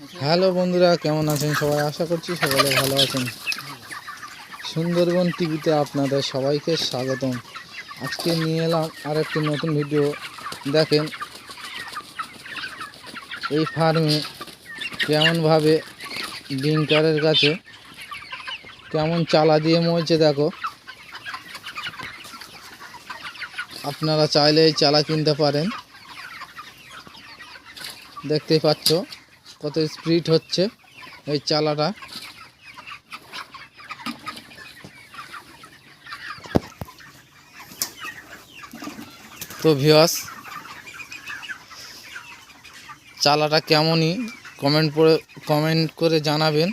Hello বন্ধুরা, কেমন আছেন সবাই? আশা করছি সকলে ভালো আছেন। সুন্দরবন টিভিতে আপনাদের সবাইকে স্বাগতম। আজকে নিয়ে এলাম আর একটি নতুন ভিডিও। দেখেন এই ফার্মে কেমনভাবে ডিঙ্কারের কাছে কেমন চালা দিয়ে মরছে। দেখো, আপনারা চাইলে এই চালা কিনতে পারেন। দেখতেই পাচ্ছ কত স্পিড হচ্ছে এই চালাটা। তো ভিউয়ার্স, চালাটা কেমনই কমেন্ট করে জানাবেন।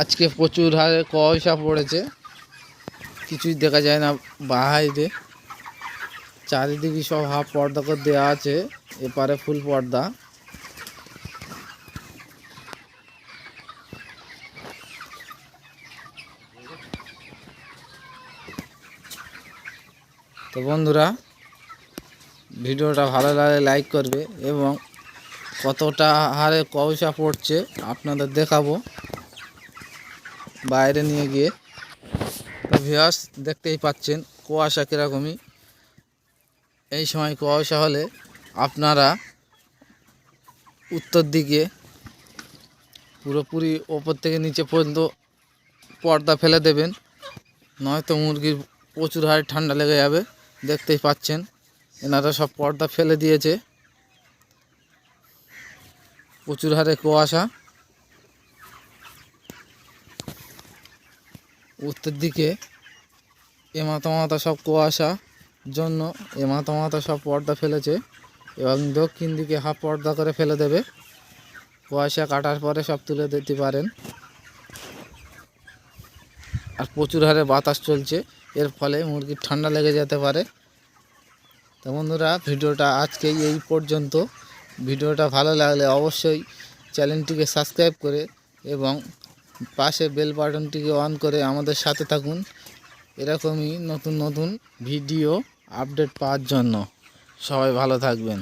আজকে প্রচুর হারে কুয়াশা পড়েছে, কিছুই দেখা যায় না বাইরে। চারিদিকে সব হাফ পর্দা করে দেওয়া আছে, এপারে ফুল পর্দা। তো বন্ধুরা, ভিডিওটা ভালো লাগলে লাইক করবে এবং কতটা হারে কুয়াশা পড়ছে আপনাদের দেখাবো বাইরে নিয়ে গিয়ে। তো ভিউয়ার্স, দেখতেই পাচ্ছেন কুয়াশা কীরকমই। এই সময় কুয়াশা হলে আপনারা উত্তর দিকে পুরোপুরি ওপর থেকে নিচে পর্যন্ত পর্দা ফেলে দেবেন, নয়তো মুরগির প্রচুর হারে ঠান্ডা লেগে যাবে। দেখতেই পাচ্ছেন এনারা সব পর্দা ফেলে দিয়েছে, প্রচুর হারে কুয়াশা। উত্তর দিকে এমাথা সব কুয়াশা জন্য এমাথা সব পর্দা ফেলেছে এবং দক্ষিণ দিকে হাফ পর্দা করে ফেলে দেবে। কুয়াশা কাটার পরে সব তুলে দিতে পারেন। আর প্রচুর হারে বাতাস চলছে, এর ফলে মুরগির ঠান্ডা লেগে যেতে পারে। তো বন্ধুরা, ভিডিওটা আজকেই এই পর্যন্ত। ভিডিওটা ভালো লাগলে অবশ্যই চ্যানেলটিকে সাবস্ক্রাইব করে এবং পাশে বেল বাটনটিকে অন করে আমাদের সাথে থাকুন, এরকমই নতুন নতুন ভিডিও আপডেট পাওয়ার জন্য। সবাই ভালো থাকবেন।